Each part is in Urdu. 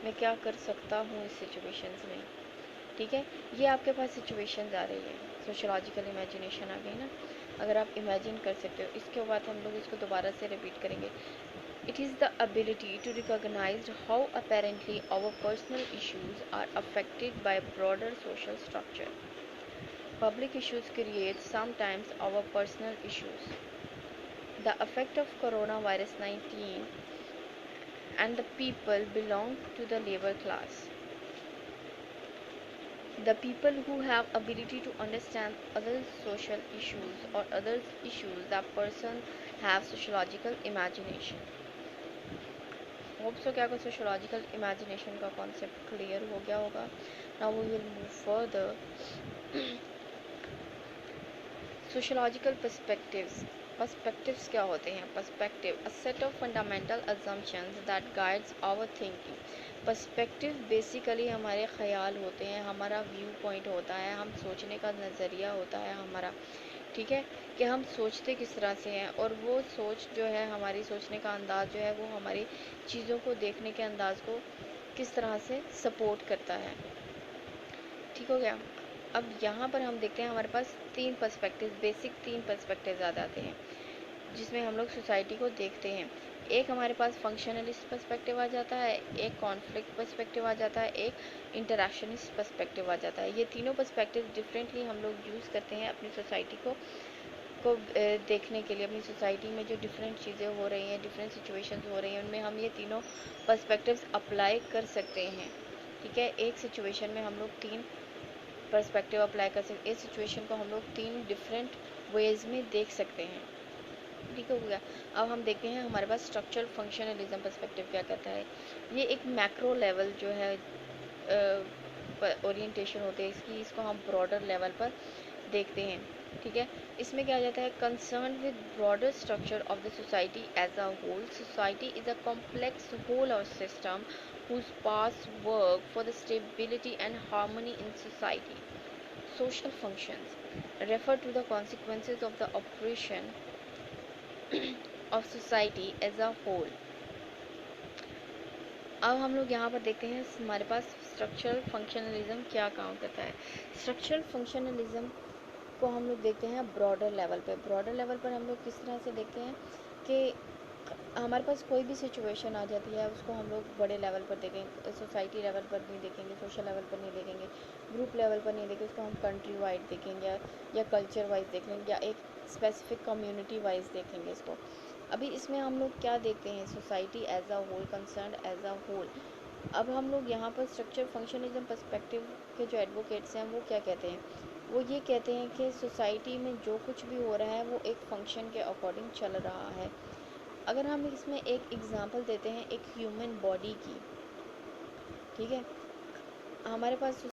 میں کیا کر سکتا ہوں اس سچویشنز میں. ٹھیک ہے, یہ آپ کے پاس سچویشنز آ رہی ہے, سوشولوجیکل امیجنیشن آ گئی نا. اگر آپ امیجن کر سکتے ہو, اس کے بعد ہم لوگ اس کو دوبارہ سے ریپیٹ کریں گے. It is the ability to recognize how apparently our personal issues are affected by broader social structure. Public issues create sometimes our personal issues. The effect of coronavirus 19 and the people belong to the labor class. The people who have ability to understand others' social issues or others' issues, that person have sociological imagination. Hope so کہ آپ کو سوشولوجیکل امیجنیشن کا کانسیپٹ کلیئر ہو گیا ہوگا. Now we will move further. Sociological perspectives کیا ہوتے ہیں؟ Perspective a set of fundamental assumptions that guides our thinking. Perspective basically ہمارے خیال ہوتے ہیں, ہمارا ویو پوائنٹ ہوتا ہے, ہم سوچنے کا نظریہ ہوتا ہے ہمارا. ٹھیک ہے, کہ ہم سوچتے کس طرح سے ہیں, اور وہ سوچ جو ہے, ہماری سوچنے کا انداز جو ہے, وہ ہماری چیزوں کو دیکھنے کے انداز کو کس طرح سے سپورٹ کرتا ہے. ٹھیک ہو گیا. اب یہاں پر ہم دیکھتے ہیں ہمارے پاس تین پرسپیکٹیو, بیسک تین پرسپیکٹیوز آ جاتے ہیں جس میں ہم لوگ سوسائٹی کو دیکھتے ہیں. ایک ہمارے پاس فنکشنلسٹ پرسپیکٹیو آ جاتا ہے, ایک کانفلکٹ پرسپیکٹیو آ جاتا ہے, ایک انٹریکشنسٹ پرسپیکٹیو آ جاتا ہے. یہ تینوں پرسپیکٹیو ڈفرینٹلی ہم لوگ یوز کرتے ہیں اپنی سوسائٹی کو دیکھنے کے لیے. اپنی سوسائٹی میں جو ڈفرینٹ چیزیں ہو رہی ہیں, ڈفرینٹ سچویشنز ہو رہی ہیں, ان میں ہم یہ تینوں پرسپیکٹیوز اپلائی کر سکتے ہیں. ٹھیک ہے, ایک سچویشن میں ہم لوگ تین پرسپیکٹیو اپلائی کر سکتے ہیں. اس سچویشن کو ہم لوگ تین ڈفرینٹ ویز میں دیکھ سکتے ہیں. ٹھیک ہو گیا. اب ہم دیکھتے ہیں ہمارے پاس اسٹرکچرل فنکشنلزم پرسپیکٹیو کیا کہتا ہے. یہ ایک میکرو لیول جو ہے اورینٹیشن ہوتی ہے اس کی, اس کو ہم براڈر لیول پر دیکھتے ہیں. ٹھیک ہے, اس میں کیا آ جاتا ہے, concern with broader structure of the society as a whole. Society is a complex whole اور system whose parts work for the stability and harmony in society. Social functions refer to the consequences of the operation of society as a whole. اب ہم لوگ یہاں پر دیکھتے ہیں ہمارے پاس اسٹرکچرل فنکشنلزم کیا کام کرتا ہے. اسٹرکچرل فنکشنلزم کو ہم لوگ دیکھتے ہیں براڈر لیول پہ. براڈر لیول پر ہم لوگ کس طرح سے دیکھتے ہیں کہ ہمارے پاس کوئی بھی سچویشن آ جاتی ہے, اس کو ہم لوگ بڑے لیول پر دیکھیں گے, سوسائٹی لیول پر نہیں دیکھیں گے, سوشل لیول پر نہیں دیکھیں گے, گروپ لیول پر نہیں دیکھیں گے, اس کو ہم کنٹری وائڈ دیکھیں گے یا کلچر وائز دیکھیں گے, یا ایک اسپیسیفک کمیونٹی وائز دیکھیں گے اس کو. ابھی اس میں ہم لوگ کیا دیکھتے ہیں, society as a whole, concerned as a whole. اب ہم لوگ یہاں پر اسٹرکچر فنکشنلزم پرسپیکٹیو کے جو ایڈوکیٹس ہیں وہ کیا کہتے ہیں, وہ یہ کہتے ہیں کہ سوسائٹی میں جو کچھ بھی ہو رہا ہے وہ ایک فنکشن کے اکارڈنگ چل رہا ہے. اگر ہم اس میں ایک ایگزامپل دیتے ہیں ایک ہیومن باڈی کی. ٹھیک ہے, ہمارے پاس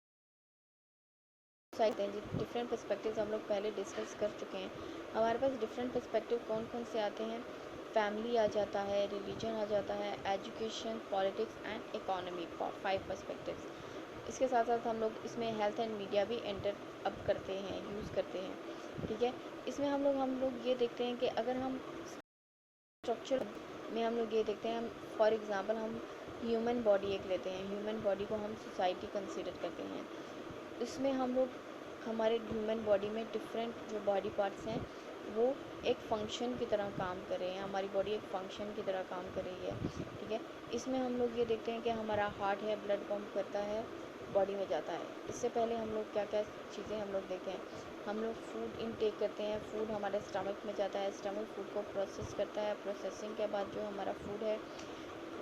ڈفرینٹ پرسپیکٹیوز ہم لوگ پہلے ڈسکس کر چکے ہیں. ہمارے پاس ڈفرینٹ پرسپیکٹیو کون کون سے آتے ہیں, فیملی آ جاتا ہے, ریلیجن آ جاتا ہے, education, politics and economy, 5 perspectives. اس کے ساتھ ساتھ ہم لوگ اس میں ہیلتھ اینڈ میڈیا بھی انٹر اب کرتے ہیں, یوز کرتے ہیں. ٹھیک ہے, اس میں ہم لوگ یہ دیکھتے ہیں کہ اگر ہم اسٹرکچر میں ہم لوگ یہ دیکھتے ہیں, فار ایگزامپل ہم ہیومن باڈی ایک لیتے ہیں, ہیومن باڈی کو ہم سوسائٹی کنسیڈر کرتے ہیں. اس میں ہم لوگ ہمارے ہیومن باڈی میں ڈفرینٹ جو باڈی پارٹس ہیں وہ ایک فنکشن کی طرح کام کر رہے ہیں. ہماری باڈی ایک فنکشن کی طرح کام کر رہی ہے. ٹھیک ہے, اس میں ہم لوگ یہ دیکھتے ہیں کہ ہمارا ہارٹ ہے, بلڈ پمپ کرتا ہے, باڈی میں جاتا ہے. اس سے پہلے ہم لوگ کیا کیا چیزیں ہم لوگ دیکھتے ہیں, ہم لوگ فوڈ انٹیک کرتے ہیں, فوڈ ہمارے اسٹمک میں جاتا ہے, اسٹمک فوڈ کو پروسیس کرتا ہے, پروسیسنگ کے بعد جو ہمارا فوڈ ہے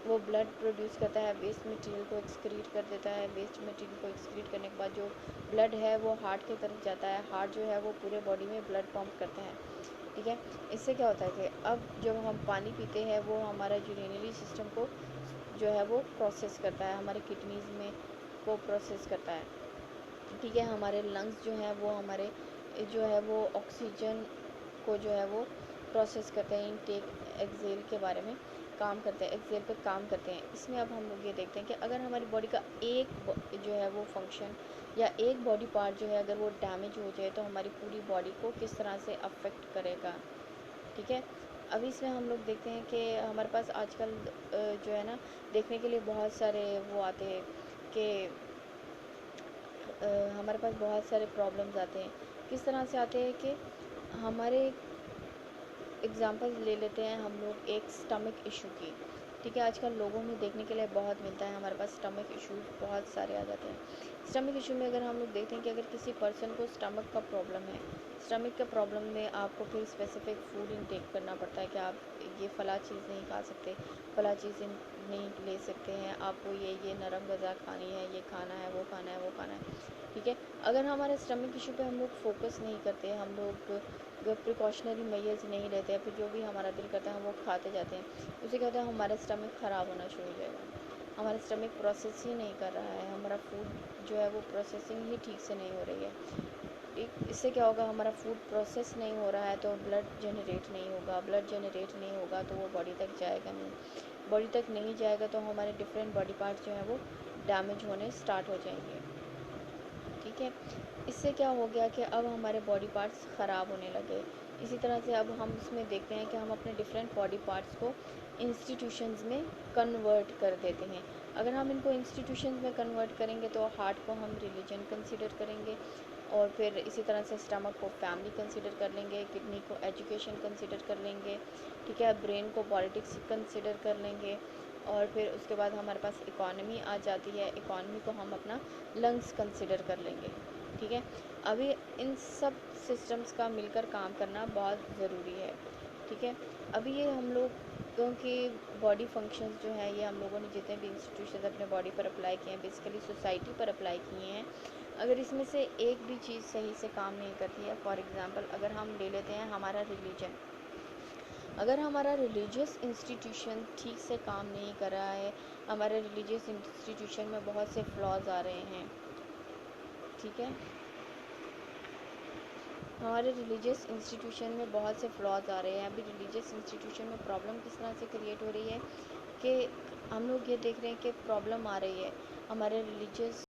وہ بلڈ پروڈیوس کرتا ہے, ویسٹ مٹیریل کو ایکسکریٹ کر دیتا ہے, ویسٹ مٹیریل کو ایکسکریٹ کرنے کے بعد جو بلڈ ہے وہ ہارٹ کی طرف جاتا ہے, ہارٹ جو ہے وہ پورے باڈی میں بلڈ پمپ کرتا ہے. ٹھیک ہے, اس سے کیا ہوتا ہے کہ اب جب ہم پانی پیتے ہیں وہ ہمارا یورینری سسٹم کو جو ہے وہ پروسیس کرتا ہے, ہمارے کڈنیز میں کو پروسیس کرتا ہے. ٹھیک ہے, ہمارے لنگس جو ہیں وہ ہمارے جو ہے وہ آکسیجن کو جو ہے وہ پروسیس کرتے ہیں, انٹیک ایکزیل کے بارے میں کام کرتے ہیں, ایکزیل پہ کام کرتے ہیں. اس میں اب ہم لوگ یہ دیکھتے ہیں کہ اگر ہماری باڈی کا ایک جو ہے وہ فنکشن یا ایک باڈی پارٹ جو ہے اگر وہ ڈیمیج ہو جائے تو ہماری پوری باڈی کو کس طرح سے افیکٹ کرے گا. ٹھیک ہے, ابھی اس میں ہم لوگ دیکھتے ہیں کہ ہمارے پاس آج کل جو ہے نا دیکھنے کے لیے بہت سارے وہ آتے ہیں کہ ہمارے پاس بہت سارے پرابلمز آتے ہیں. کس طرح سے آتے ہیں کہ ہمارے اگزامپل لے لیتے ہیں ہم لوگ ایک سٹمک ایشو کی. ٹھیک ہے, آج کل لوگوں میں دیکھنے کے لیے بہت ملتا ہے, ہمارے پاس سٹمک ایشوز بہت سارے آ جاتے ہیں. سٹمک ایشو میں اگر ہم لوگ دیکھتے ہیں کہ اگر کسی پرسن کو سٹمک کا پرابلم ہے, سٹمک کے پرابلم میں آپ کو پھر اسپیسیفک فوڈ انٹیک کرنا پڑتا ہے کہ آپ یہ فلاں چیز نہیں کھا سکتے, فلاں چیز نہیں لے سکتے ہیں, آپ کو یہ نرم غذا کھانی ہے, یہ کھانا ہے, وہ کھانا ہے, وہ کھانا ہے. ٹھیک ہے, اگر ہمارے اسٹمک ایشو پہ ہم لوگ فوکس نہیں کرتے, ہم لوگ پریکاشنری میئرز نہیں لیتے, پھر جو بھی ہمارا دل کرتا ہے ہم وہ کھاتے جاتے ہیں, اسے کیا ہوتا ہے ہمارا اسٹمک خراب ہونا شروع ہو جائے گا. ہمارا اسٹمک پروسیس ہی نہیں کر رہا ہے, ہمارا فوڈ جو ہے وہ پروسیسنگ ہی ٹھیک سے نہیں ہو رہی ہے. اس سے کیا ہوگا, ہمارا فوڈ پروسیس نہیں ہو رہا ہے تو بلڈ جنریٹ نہیں ہوگا, بلڈ جنریٹ نہیں ہوگا تو وہ باڈی تک جائے گا نہیں, باڈی تک نہیں جائے گا تو ہمارے ڈفرینٹ باڈی پارٹس جو ہیں وہ ڈیمیج ہونے اسٹارٹ ہو جائیں گے. ٹھیک ہے, اس سے کیا ہو گیا کہ اب ہمارے باڈی پارٹس خراب ہونے لگے. اسی طرح سے اب ہم اس میں دیکھتے ہیں کہ ہم اپنے ڈفرینٹ باڈی پارٹس کو انسٹیٹیوشنز میں کنورٹ کر دیتے ہیں. اگر ہم ان کو انسٹیٹیوشنز میں کنورٹ کریں گے تو ہارٹ کو ہم ریلیجن کنسیڈر کریں گے, اور پھر اسی طرح سے اسٹمک کو فیملی کنسیڈر کر لیں گے, کڈنی کو ایجوکیشن کنسیڈر کر لیں گے. ٹھیک ہے, برین کو پالیٹکس کنسیڈر کر لیں گے, اور پھر اس کے بعد ہمارے پاس اکانومی آ جاتی ہے, اکانومی کو ہم اپنا لنگس کنسیڈر کر لیں گے. ٹھیک ہے, ابھی ان سب سسٹمز کا مل کر کام کرنا بہت ضروری ہے. ٹھیک ہے, ابھی یہ ہم لوگ کیونکہ باڈی فنکشنز جو ہیں یہ ہم لوگوں نے جتنے بھی انسٹیٹیوشنز اپنے باڈی پر اپلائی کیے ہیں, بیسیکلی سوسائٹی پر اپلائی کیے ہیں, اگر اس میں سے ایک بھی چیز صحیح سے کام نہیں کرتی ہے, فار ایگزامپل اگر ہم لے لیتے ہیں ہمارا ریلیجن, اگر ہمارا ریلیجیس انسٹیٹیوشن ٹھیک سے کام نہیں کر رہا ہے, ہمارے ریلیجیس انسٹیٹیوشن میں بہت سے فلاز آ رہے ہیں. ٹھیک ہے, ہمارے ریلیجیس انسٹیٹیوشن میں بہت سے فلاز آ رہے ہیں. ابھی ریلیجیس انسٹیٹیوشن میں پرابلم کس طرح سے کریٹ ہو رہی ہے کہ ہم لوگ یہ دیکھ رہے ہیں کہ پرابلم آ رہی ہے ہمارے ریلیجیس,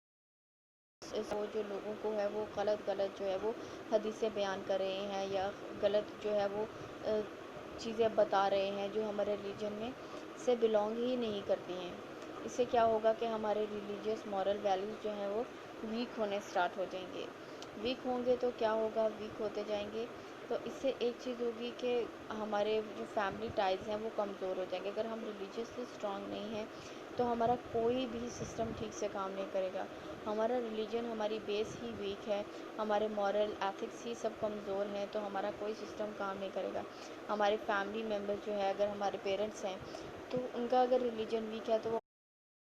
وہ جو لوگوں کو ہے وہ غلط جو ہے وہ حدیثیں بیان کر رہے ہیں, یا غلط جو ہے وہ چیزیں بتا رہے ہیں جو ہمارے ریلیجن میں سے بلونگ ہی نہیں کرتی ہیں. اس سے کیا ہوگا کہ ہمارے ریلیجیس مورل ویلیوز جو ہیں وہ ویک ہونے اسٹارٹ ہو جائیں گے. ویک ہوں گے تو کیا ہوگا, ویک ہوتے جائیں گے تو اس سے ایک چیز ہوگی کہ ہمارے جو فیملی ٹائز ہیں وہ کمزور ہو جائیں گے. اگر ہم ریلیجیسلی اسٹرانگ نہیں ہیں تو ہمارا کوئی بھی سسٹم ٹھیک سے کام نہیں کرے گا. ہمارا ریلیجن ہماری بیس ہی ویک ہے, ہمارے مورل ایتھکس ہی سب کمزور ہیں, تو ہمارا کوئی سسٹم کام نہیں کرے گا. ہمارے فیملی ممبر جو ہے, اگر ہمارے پیرنٹس ہیں تو ان کا اگر ریلیجن ویک ہے تو وہ